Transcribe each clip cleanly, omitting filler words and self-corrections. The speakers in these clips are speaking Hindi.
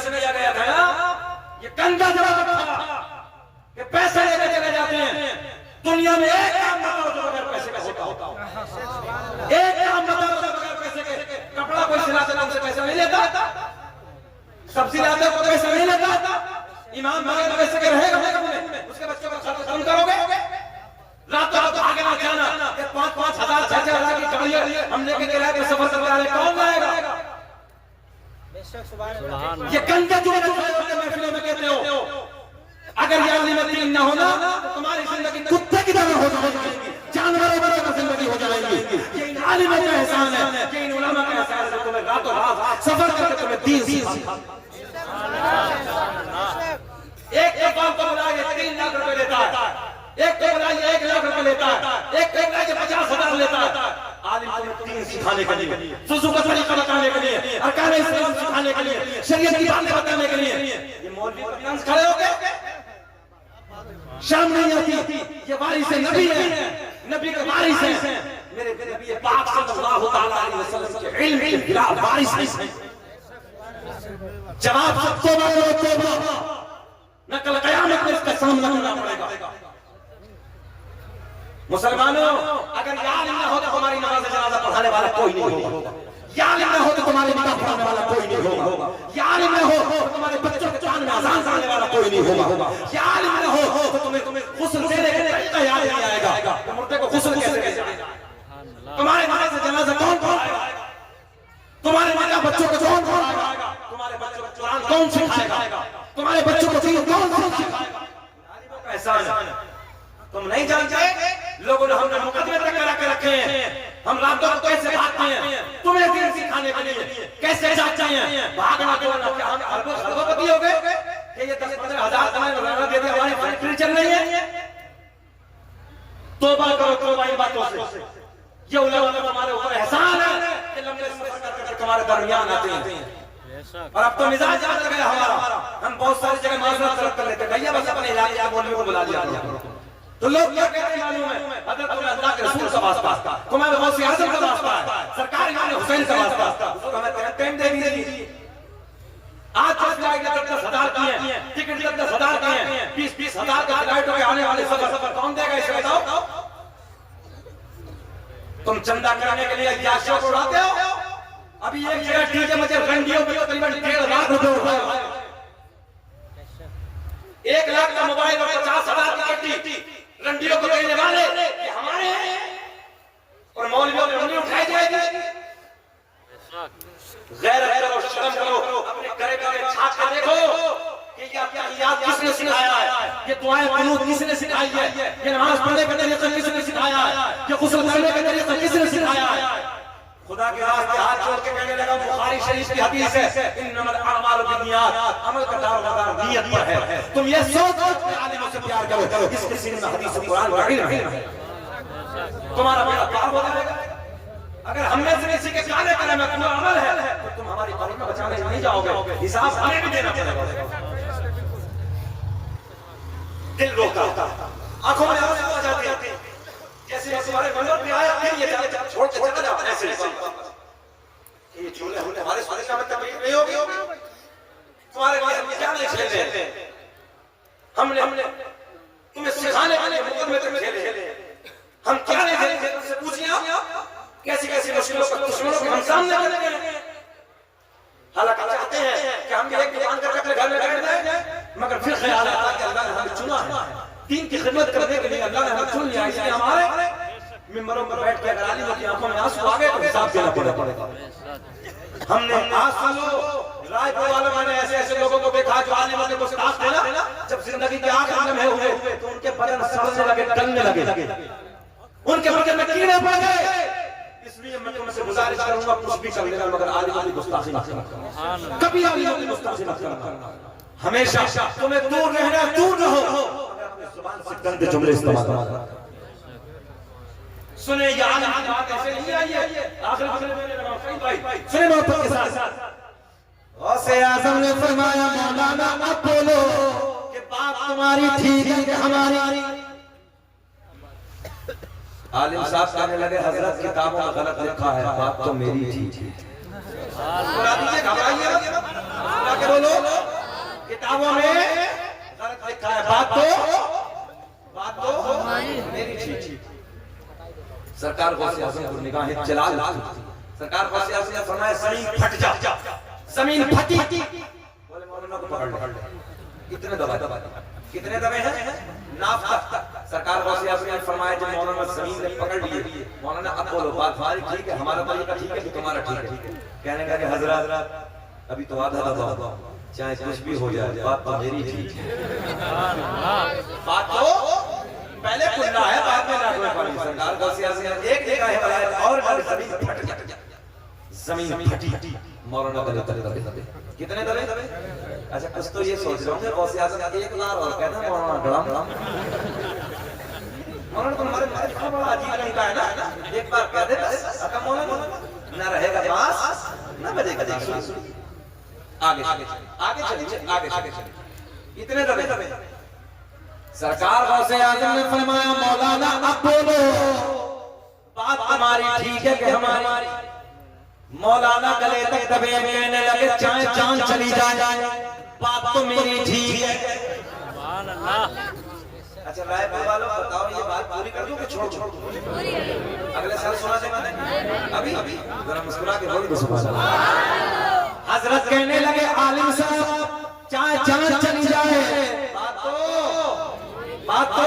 से किया गया था ये गंदा जवाब था कि पैसे लेकर चले जाते हैं। दुनिया में एक काम बताओ जो बगैर पैसे का होता हो, एक काम बताओ जो बगैर पैसे के। कपड़ा कोई सिलाते ना उनसे पैसा नहीं लेता, सब्जी लाते को पैसा नहीं लेता, इमाम बगैर पैसे के रहेगा उसके बच्चों का खत्म करोगे। रातों रात आगे ना जाना 5-5 हजार 6-6 हजार की गाड़ियां हम लेके किराए पे सफर करने वाले कौन लाएगा? ये गंदा जो महफिलों में कहते हो, अगर ये अज़ीमत दीन न होना तो तुम्हारी जिंदगी कुत्ते की तरह हो जाएगी, जानवरों की तरह जिंदगी हो जाएगी। ये इन आलिमों का एहसान है, ये इन उलमा का एहसान है, तुम्हें रातों रात सफर करके तुम्हें दीन सिखाया। एक बात को बुलाइए 3 लाख रुपए लेता है, एक को बुलाइए 1 लाख रुपए लेता है, एक को बुलाइए 50,000 लेता है। आलिम को दीन सिखाने के लिए, वुज़ू का तरीका बताने के लिए, अरकान इस्लाम सिखाने के लिए, शरीयत की बातें बताने के लिए। ये मौलवी बयान खड़े हो गए, शाम नहीं आती, ये वारिस नबी है, नबी के वारिस हैं, मेरे नबी पाक सल्लल्लाहु अलैहि वसल्लम के इल्म के खिलाफ वारिस हैं। जवाब सब तौबा करो, तौबा न कल क़यामत में इसका सामना करना पड़ेगा। मुसलमानों, अगर या अल्लाह न हो तो तुम्हारी नमाज जनाजा पढ़ाने वाला कोई नहीं होगा, या अल्लाह न हो तो तुम्हारे निकाह पढ़ाने वाला कोई नहीं होगा, या अल्लाह न हो तो तुम्हारे बच्चों के चांद में अज़ान देने वाला कोई नहीं होगा, या अल्लाह न हो तो तुम्हें गुस्ल देने के तरीका याद नहीं आएगा, तो मुर्दे को गुस्ल कैसे देगा? तुम्हारे नमाज जनाजा कौन पढ़ाएगा? तुम्हारे माता बच्चों को कौन पढ़ाएगा? तुम्हारे बच्चों को कुरान कौन सिखाएगा? तुम्हारे बच्चों को दीन कौन सिखाएगा? आलिमों का एहसान है, तुम नहीं जानते। लोगों ने हमने मुकदमे तक करा के रखे हैं, हम रातों को कैसे भागते हैं तुम्हें दीन सिखाने के लिए, कैसे जाते हैं भागना तो क्या हम अरबपति हो गए कि ये 10-15 हजार रोजाना दे दिया हमारी फैक्ट्री चल रही है? तौबा करो, तौबा इन बातों से। ये उलमा का हमारे ऊपर एहसान है कि लंबे सफर कर हमारे दरमियान आते हैं। और अब तो मिजाज आ गया हमारा, हम बहुत सारी जगह माजरत तलब कर लेते हैं, भैया बस अपने इलाके के मौलवी को बुला लिया तो लोग क्या कहते हैं मालूम है? हज़रत अल्लाह के रसूल का वास्ता, तुम्हें गौसे आज़म का वास्ता है, सरकार इमाम हुसैन का वास्ता, हमें टाइम दे दीजिए। आज 10 हजार की है, टिकट 10 हजार की है, 20 हजार का फ्लाइट में आने वाले सफर कौन देगा इसे बताओ? तुम चंदा कराने के लिए याशियों को उड़ाते हो। अभी एक जगह डीजे मचे रंडियों पे तकरीबन 1.5 लाख रुपए उठाए, 1 लाख का मोबाइल और 50,000 की गड्डी रंडियों को देने वाले ये हमारे हैं और मौलवियों ने रंडी उठाई जाएगी। गैरत करो, शर्म करो, अपने करे झांक कर देखो कि ये याद किसने सिखाया है, ये दुआएं कुनूत किसने सिखाई है, ये नमाज पढ़ने का तरीका किसने सिखाया है, ये गुस्ल करने का तरीका किसने सिखाया है। खुदा के रास्ते हाथ जोड़ के कहने लगा, बुखारी शरीफ की हदीस है, इन्नमल अअमालु बिन्नियात, अमल का दारोमदार नियत पर है। तुम ये सोचो कि आलिमों से प्यार करो, इसके सीने में हदीस कुरान का इल्म है, तुम्हारा मेरा काम हो जाएगा। अगर हमने से किसी के काले कलम में तुम्हारा अमल है तो तुम हमारी कौम को बचाने नहीं जाओगे, हिसाब हमें भी देना पड़ेगा। दिल रोका, आंखों में आंसू आ जाते हैं, जैसे हमारे मंदिर पे आया फिर ये छोड़ के चला जाता है ऐसे। ये झूले हमने हमारे सारे में तकलीफ नहीं होगी, तुम्हारे लिए हम क्या नहीं खेलते, हमने तुम्हें सिखाने के लिए मुकदमे तक खेले, हम क्या नहीं खेले तुमसे पूछिए आप कैसी कैसी मुश्किलों का दुश्मनों के हम सामने करेंगे। हालांकि चाहते हैं कि हम एक दुकान करके अपने घर में बैठ जाएं, मगर फिर ख्याल आता है कि अल्लाह ने हमें चुना है दीन की खिदमत करने के लिए, अल्लाह ने हमें चुन लिया, इसलिए हमारे मिंबरों पर बैठ के अगर आलिमों की आंखों में आंसू आ गए तो हिसाब देना पड़ेगा। हमने आज सालों रायपुर वालों मैंने ऐसे ऐसे लोगों को देखा जो आलिमों को साथ देना, जब जिंदगी के आखिर लम्हे हुए तो उनके बदन सड़ने लगे, टलने लगे, उनके बदन में कीड़े पड़ गए। इसलिए मैं तुमसे गुजारिश करूंगा कुछ भी कर लेना मगर आलिमों की गुस्ताखी मत करना, कभी आलिमों की गुस्ताखी मत करना, हमेशा तुम्हें दूर रहना, दूर रहो, जुबान से गंदे जुमले इस्तेमाल करना। सुने ये आलिम की बात ऐसे नहीं आई है, आखिर में भाई सुने मोहब्बत के साथ गौसे आज़म ने फरमाया मौलाना अब बोलो कि बात तुम्हारी ठीक है कि हमारी। आलिम साहब कहने लगे हजरत किताबों में गलत लिखा है, बात तो मेरी थी। घबराइए मत, बोलो किताबों में गलत लिखा है। बात तो मेरी ठीक। सरकार गौसे आज़म को निगाहें जलाल सरकार गौसे आज़म ने फरमाया जमीन फट जा। जमीन फटी बोले मौलाना को पकड़ ले। कितने दबे हैं नाफ तक। सरकार गौसे आज़म ने फरमाया जब मौलाना जमीन ने पकड़ लिए मौलाना अब बोलो बात हमारी ठीक है, हमारा तरीका ठीक है कि तुम्हारा ठीक है। कहने लगे हजरत अभी तो आधा दबाओ चाहे कुछ भी हो जाए बात तो मेरी ठीक है। बात तो पहले खुलना है बाद में ना कोई पानी। सरकार गौसे आज़म ने एक निगाह बनाया और जमीन फट गया। जमीन फटी मौलाना गले तक दबे। कितने दबे? अच्छा कुछ तो ये सोच रहे होंगे गौसे आज़म एक बार और कहना मौलाना गलम मौलाना तुम्हारे बड़ा अजीब तरीका है ना। एक बार कह दे अका मौलाना ना रहेगा पास ना बजेगा। आगे चलिए। इतने दबे। सरकार गौसे आज़म ने फरमाया मौलाना अब बोलो बात हमारी ठीक है कि हमारी। मौलाना गले तक दबे कहने लगे चाहे जान चली जाए बात तो मेरी ठीक है। अच्छा रायपुर वालों बताओ ये बात पूरी कर दूं कि छोड़ दूं? अगले साल सुना देगा अभी जरा मुस्कुरा के बोल दो सुभान अल्लाह। हजरत कहने लगे आलिम साहब चाहे जान चली जाए बात तो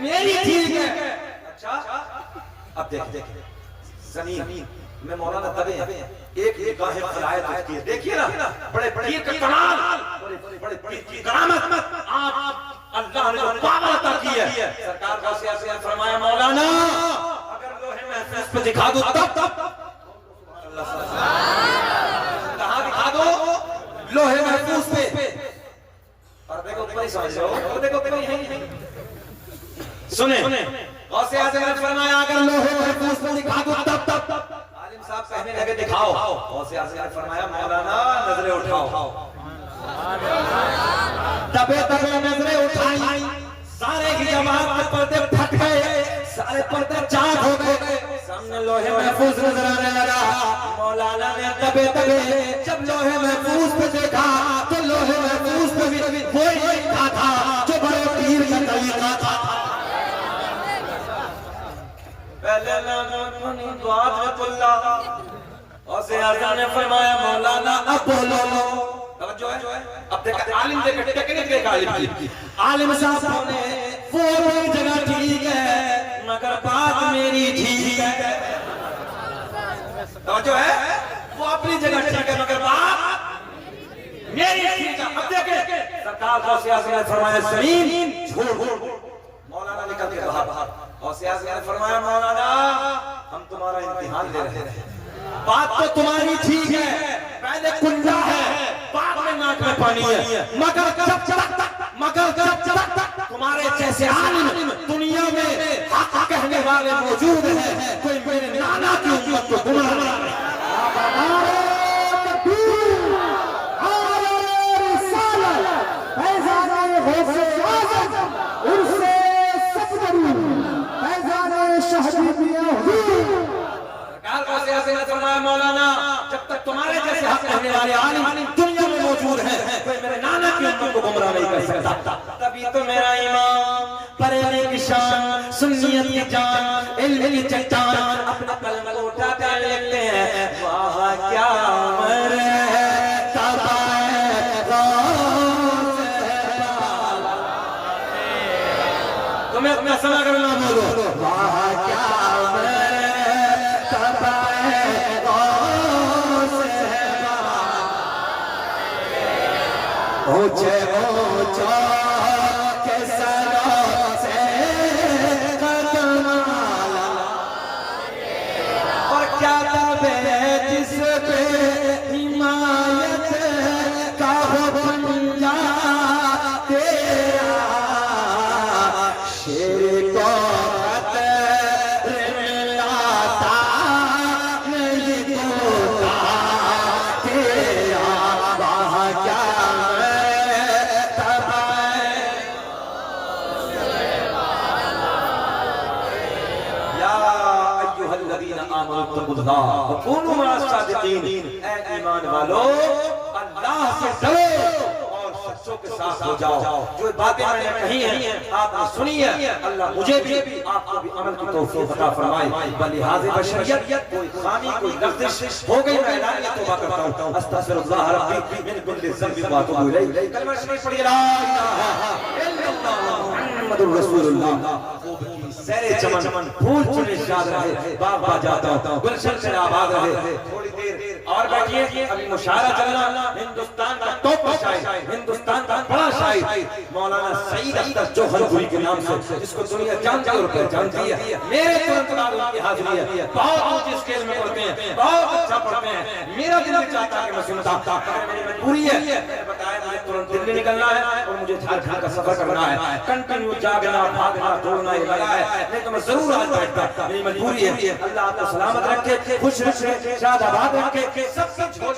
मेरी ठीक है। अच्छा अब देख जमीन में मौलाना दबे एक निगाहें फैलाए रखती है। देखिए ना बड़े कमाल बड़े करामत आप अल्लाह ने जो पावर अता की है। सरकार गौसे आज़म ने फरमाया मौलाना अगर लोहे महफूज पे दिखा दो तब कहां दिखा दो? लोहे महफूज पे। पर्दे को ऊपर ही समझ लो, पर्दे को ऊपर ही है। सुने गौसे आज़म ने फरमाया अगर लोहे महफूज पे दिखा दो तब आलिम साहब कहने लगे दिखाओ। गौसे आज़म ने फरमाया मौलाना नजरें उठाओ। दबे नजरें उठाई सारे की जमात के पर्दे फट गए, सारे पर्दे चाक हो गए। सामने लोहे महफूज नजर आने लगा। मौलाना ने दबे जब लोहे महफूज पे देखा तो लोहे महफूज पे भी वही लिखा था जो बड़े पीर का तरीका था। पहले गौसे आज़म ने फरमाया मौलाना अब बोलो। तवज्जो है अब देखा आलिम देखा टेक्निक देखा आलिम साहब ने वो मेरी जगह ठीक है मगर बात मेरी ठीक है। तवज्जो है वो अपनी जगह ठीक है मगर बात मेरी ठीक है। अब देखे सरकार गौसे आज़म ने फरमाया जमीन छोड़। मौलाना निकल के बाहर। गौसे आज़म ने फरमाया मौलाना हम तुम्हारा इम्तिहान ले रहे हैं। बात तो तुम्हारी ठीक है पहले कुंडा है बाद में नाक में पानी है मगर जब तक तुम्हारे जैसे आलिम दुनिया में हक कहने वाले मौजूद हैं कोई मेरे नाना की उम्मत को गुमराह नहीं। मौलाना जब तक तुम्हारे जैसे हक कहने वाले आलिम दुनिया में मौजूद हैं कोई मेरे नाना की उम्मत को गुमराह नहीं कर सकता। तभी तो मेरा इमाम परेने की शान सुन्नियत की जान इल्म की चट्टान अपना कलम उठा कर लिखते हैं वाह क्या उम्र है तुम्हें अपना समा करना बोलो वाह क्या ऊंचे ऊंचा के सरों से कदमाला और क्या दबे जिस पे हिमायत का हो पंजा तेरा शेर को खतरे में लाता नहीं होता तेरा वाह क्या ईमान वालों अल्लाह से डरो और के साथ हो जाओ। जो बातें मैंने कही हैं आपने सुनी है, अल्लाह मुझे भी आपको भी अमल की तौफीक अता फरमाए। बलिहाज़े बशरियत कोई खामी कोई लग़्ज़िश हो गई, मैं ऐलानिया तौबा करता हूं, अस्तग़फिरुल्लाह रब्बी मिन कुल्लि ज़ंबिन व अतूबु इलैह। कलमा शरीफ पढ़िए, ला इलाहा इल्लल्लाह मुहम्मदुर रसूलुल्लाह। सहरे चमन फूल चुने शाद रहे, बाग बाजाता गुलशन से आबाद रहे। थोड़ी देर और बैठिए, अभी मुशायरा चलना। हिंदुस्तान का टॉप शायर, हिंदुस्तान का बड़ा शायर मौलाना सईद अख्तर जोहलपुरी के नाम से, जिसको दुनिया जानती और पहचानती है। मेरे तुरंत बाद उनकी हाजिरी है। बहुत ऊंचे स्केल में पढ़ते हैं, बहुत अच्छा पढ़ते हैं। मेरा दिल चाहता है कि मैं सुनता, मेरी मजबूरी है। बताया मुझे तुरंत दिल्ली निकलना है और मुझे झारखंड का सफर करना है। कंटिन्यू जागना भागना दौड़ना ये लगा है, नहीं तो मैं जरूर आज बैठता। मेरी मजबूरी है। अल्लाह आपको सलामत रखे, खुश रखे, शाद आबाद रखे, सब छोड़